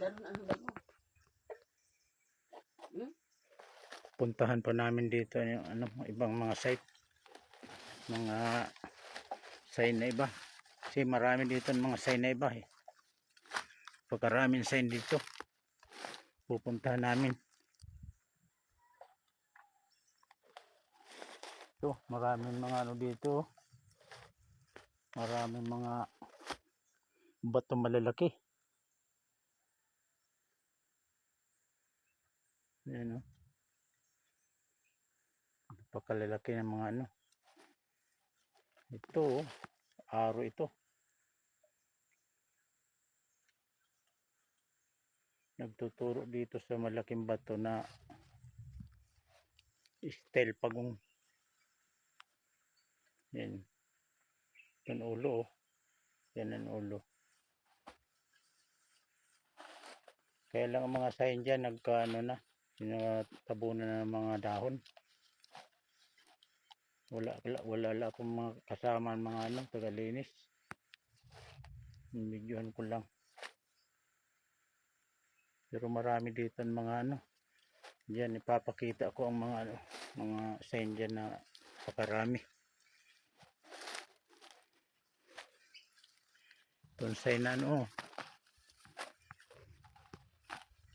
Daron ang hanggang mo. Puntahan pa namin dito yung ano, ibang mga site, mga sign na iba. Kasi marami dito mga sign na iba eh. Pagkaraming sign dito, pupuntahan namin. Ito, maraming mga ano dito, maraming mga bato malalaki. Ayan o. Napakalalaki ng mga ano. Ito, aro ito. Nagtuturo dito sa malaking bato na style pagong. Yan. Yan ulo oh. Yan ang ulo. Kaya lang ang mga sign dyan nagkaano na. Sinatabunan ng mga dahon. Wala akong mga kasama mga ano, tagalinis. Medyohan ko lang. Pero marami dito ng mga ano. Diyan ipapakita ko ang mga ano, mga sign dyan na pakarami. Itong sign na ano.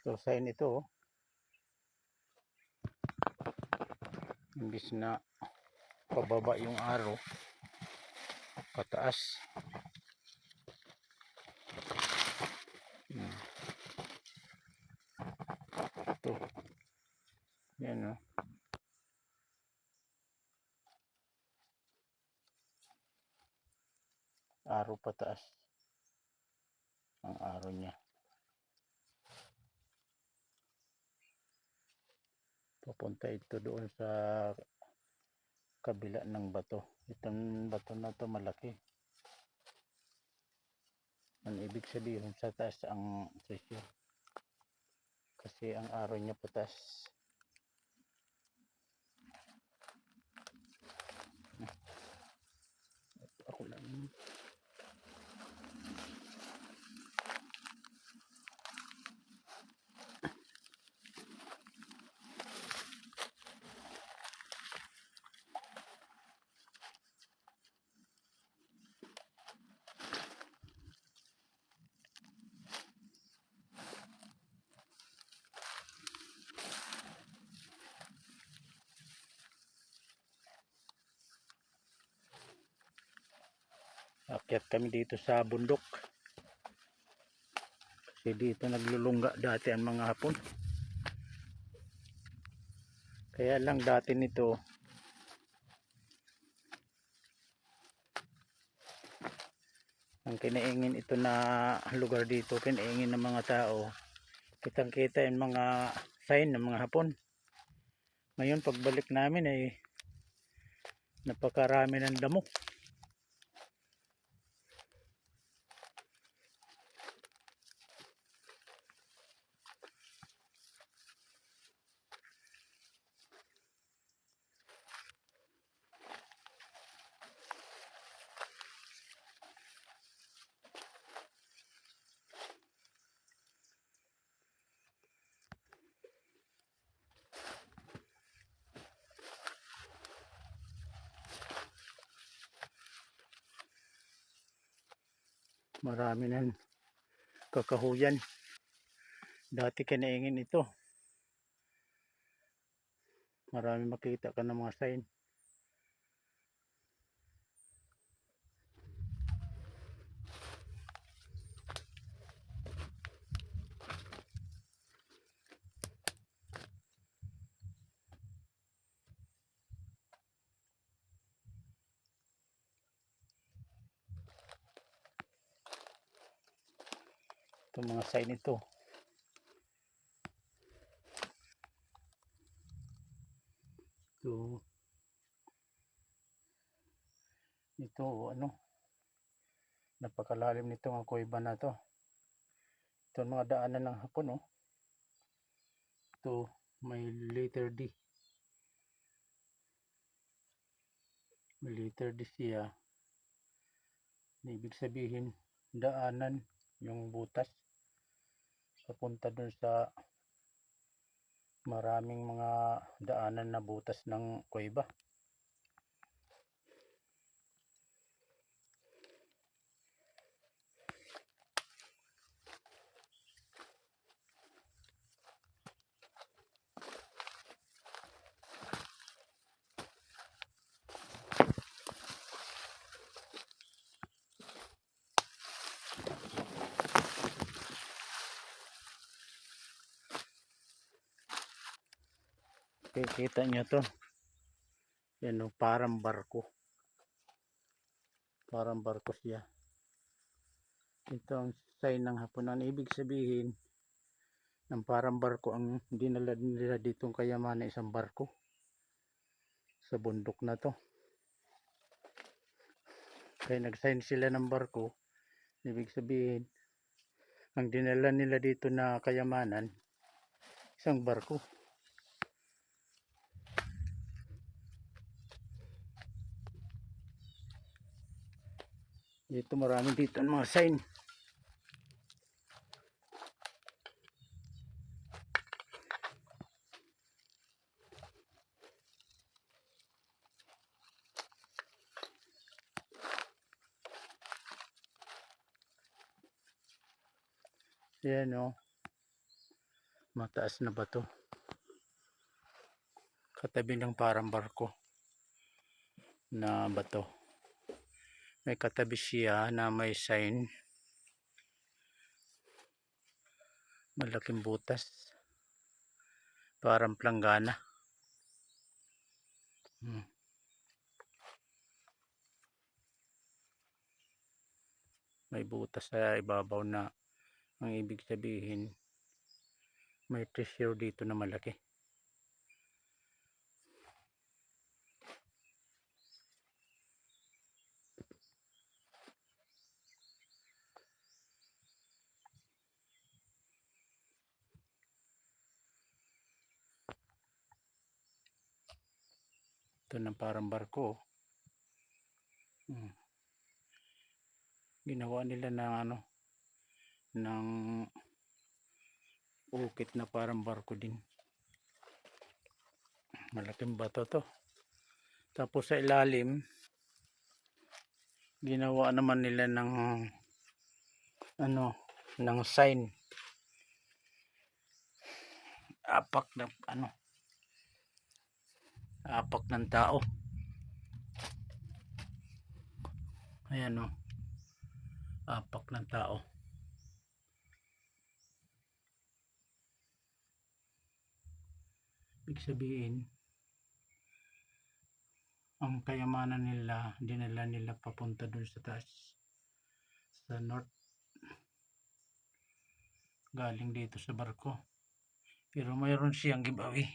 Ito sign ito oh. Imbis na pababa yung araw, pataas. Ito. Yan oh. Araw pataas. Ang araw niya. Papunta ito doon sa kabila ng bato. Itong bato na to malaki. Ang ibig sabihin sa taas ang presyo. Kasi ang araw niya pataas. Ako lang. Akyat kami dito sa bundok. Kasi dito naglulungga dati ang mga Hapon. Kaya lang dati nito ang kinaingin ito na lugar dito, kinaingin ng mga tao. Kitang kita yung mga sign ng mga Hapon. Ngayon pagbalik namin ay napakarami ng damo. Marami ng kakahuyan. Dati kinaingin ito. Marami makita ka ng mga sign. Itong mga sign ito. Ito ano, napakalalim nito ang kuweba na to. Ito mga daanan ng Hapon oh. Ito may letter D. May letter D siya. Ibig sabihin daanan yung butas. papunta dun sa maraming mga daanan na butas ng kuweba. Kita nyo to, yan o, parang barko siya. Ito ang sign ng Hapunan. Ibig sabihin ng parang barko, ang dinala nila ditong kayamanan, isang barko sa bundok na to. Kaya nag-sign sila ng barko. Ibig sabihin ang dinala nila dito na kayamanan, isang barko. Dito marami dito ang mga sign. Yan o, mataas na bato, katabi ng parang barko na bato. May katabi siya na may sign, malaking butas, parang planggana. May butas sa ibabaw na ang ibig sabihin may treasure dito na malaki. Ito ng parang barko. Ginawa nila ng ano, ng ukit na parang barko din. Malaking bato to. Tapos sa ilalim ginawa naman nila ng ano, ng sign, apak na ano, apak ng tao. Ayan o, apak ng tao. Ibig sabihin ang kayamanan nila dinala nila papunta dun sa taas, sa north, galing dito sa barko. Pero mayroon siyang giveaway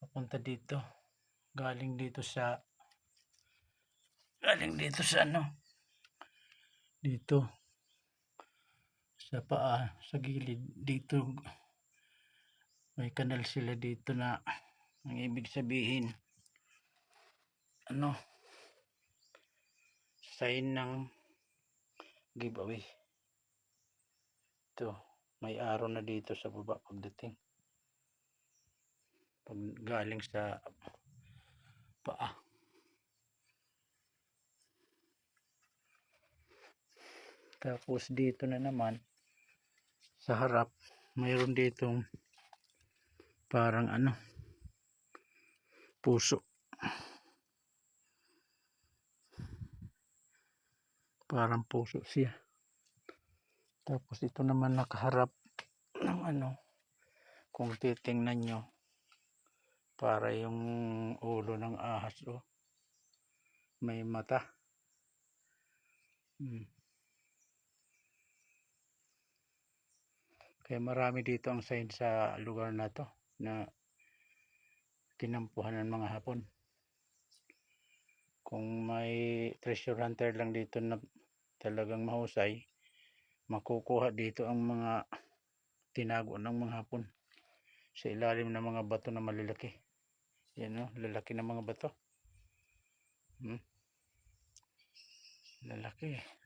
papunta dito, galing dito sa ano, dito sa paa, sa gilid dito may kanal sila dito na ang ibig sabihin ano, sign ng giveaway. Ito, may araw na dito sa baba pagdating, pag galing sa paa. Tapos dito na naman sa harap mayroon ditong parang ano, puso, parang puso siya. Tapos ito naman nakaharap ng ano, kung titingnan nyo, para yung ulo ng ahas o, may mata. Kaya marami dito ang sign sa lugar na to na tinampuhan ng mga Hapon. Kung may treasure hunter lang dito na talagang mahusay, makukuha dito ang mga tinago ng mga Hapon sa ilalim ng mga bato na malalaki. Yan o, lalaki ng mga bato. Lalaki.